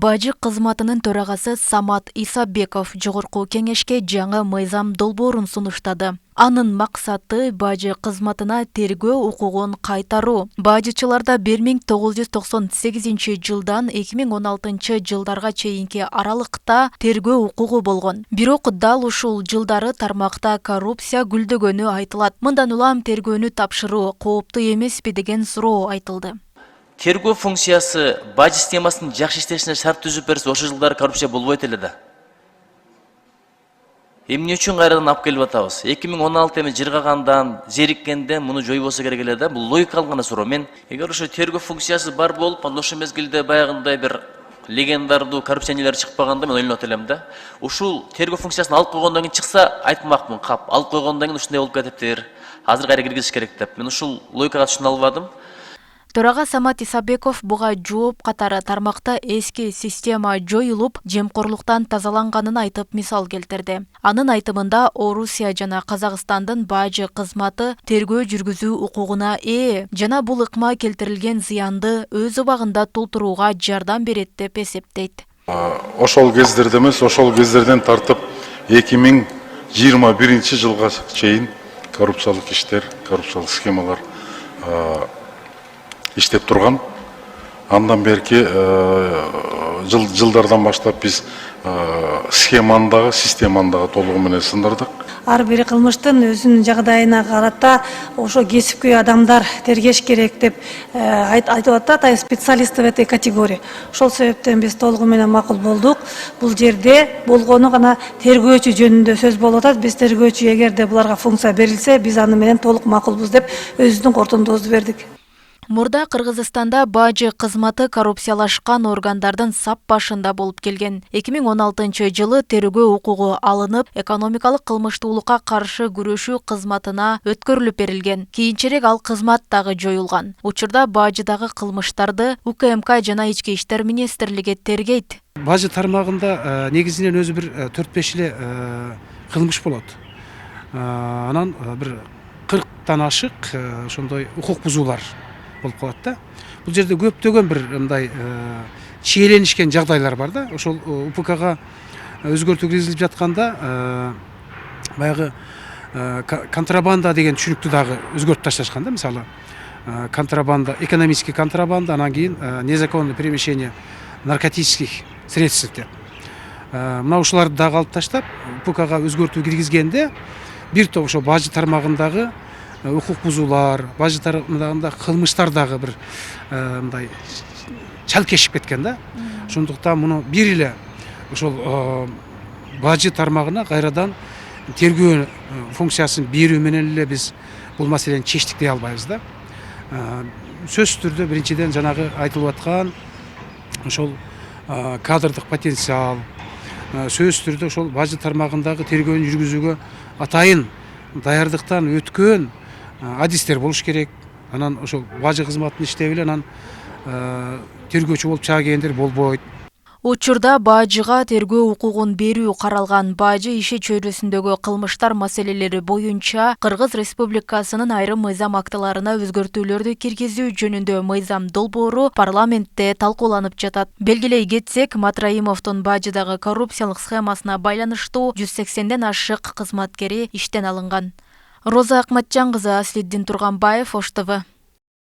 Бажы кызматынын төрагасы Самат Исабеков жогорку кеңешке жаңы мыйзам долбоорун сунуштады. Анын максаты бажы кызматына тергөө укугун кайтаруу. Бажычыларда 1998 жылдан 2016 жылдарга чейинки аралыкта тергөө укугу болгон. Бирок дал ушул жылдары тармакта коррупция гүлдөгөнү айтылат. Мындан улам тергөөнү тапшыруу кооптуу эмеспи деген суроо айтылды. Тергөө функциясы бажы системасынын жакшы иштешине шарт түзүп берсе, ошол жылдары коррупция болбойт эле да. Эмне үчүн кайрадан алып келип атабыз? 2016 эми жыргагандан, зериккенден муну жойбосо керек эле да. Бул логикалык гана суроо. Мен эгер ошо тергөө функциясы бар болуп, анда ошол мезгилде баягындай бир легендардуу коррупционерлер чыкпаганда мен ойлонот элем да. Ушул тергөө функциясын алып койгондон кийин чыкса, айтмакмын, кап, алып койгондон кийин ушундай болуп кетиптир. Азыр кайра киргизиш керек деп. Мен ушул логикага түшүнө албадым. Төрага Самат Исабеков буга жооп катары тармакта эски система жоюлуп, жемкорлуктан тазаланганын айтып мисал келтирди. Анын айтымында Орусия жана Казакстандын бажы кызматы тергөө жүргүзүү укугуна ээ жана бул ыкма келтирилген зыянды өз убагында толтурууга жардам берет деп эсептейт. Ошол кездерде эмес, ошол кездерден тартып 2021 жылга чейин коррупциялык иштер, коррупциялык схемалар иштеп турган. Андан берки жылдардан баштап биз схеманы системаны толугу менен сындырдык. Ар бир кылмыштын өзүнүн жагдайына карата ошо кесипкөй адамдар тергеш керек деп айтып атат, специалисты в этой категории. Ошол себептен биз толугу менен макул болдук. Бул жерде болгону гана тергөөчү жөнүндө сөз болуп атат. Биз тергөөчү эгерде буларга функция берилсе, биз аны менен толук макулбуз деп өзүбүздүн кортондубузду бердик. Мурда Кыргызстанда бажы кызматы коррупциялашкан органдардын сап башында болуп келген. 2016 жылы тергөө укугу алынып, экономикалык кылмыштуулукка каршы күрөшүү кызматына өткөрүлүп берилген. Кийинчерээк ал кызмат дагы жоюлган. Учурда бажыдагы кылмыштарды УКМК жана Ички иштер министрлиги тергейт. Бажы тармагында негизинен өзү бир 4-5 эле кылмыш болот. Анан бир 40тан ашык ошондой укук бузуулар болуп калат да. Бул жерде көптөгөн бир мындай чиеленишкен жагдайлар бар да. Ошол УПКга өзгөртүү киргизилип жатканда баягы контрабанда деген түшүнүктү дагы өзгөртүп ташташкан да. Мисалы контрабанда, экономический контрабанда, анан кийин незаконное перемещение наркотических средств деп. Мына ушуларды дагы алып таштап, УПКга өзгөртүү киргизгенде бир топ ошо бажы тармагындагы укук бузуулар, бажы тармагындагы кылмыштар дагы бир мындай чалкешип кеткен да. Ошондуктан муну бир эле ошол бажы тармагына кайрадан тергөө функциясын берүү менен эле биз бул маселени чечтик дей албайбыз да. Сөзсүз түрдө биринчиден жанагы айтылып аткан ошол кадрдык потенциал, сөзсүз түрдө ошол бажы тармагындагы тергөөнү жүргүзүүгө атайын даярдыктан өткөн адистер болуш керек. Анан ошол бажы кызматын иштеп эле анан тергөөчү болуп чыга келгендер болбойт. Учурда бажыга тергөө укугун берүү каралган бажы иши чөйрөсүндөгү кылмыштар маселелери боюнча Кыргыз Республикасынын айрым мыйзам актыларына өзгөртүүлөрдү киргизүү жөнүндө мыйзам долбоору парламентте талкууланып жатат. Белгилей кетсек, Матраимовдун бажыдагы коррупциялык схемасына байланыштуу 180ден ашык кызматкери иштен алынган. Роза Акматжан кызы, Аслиддин Турганбаев, Ош ТВ.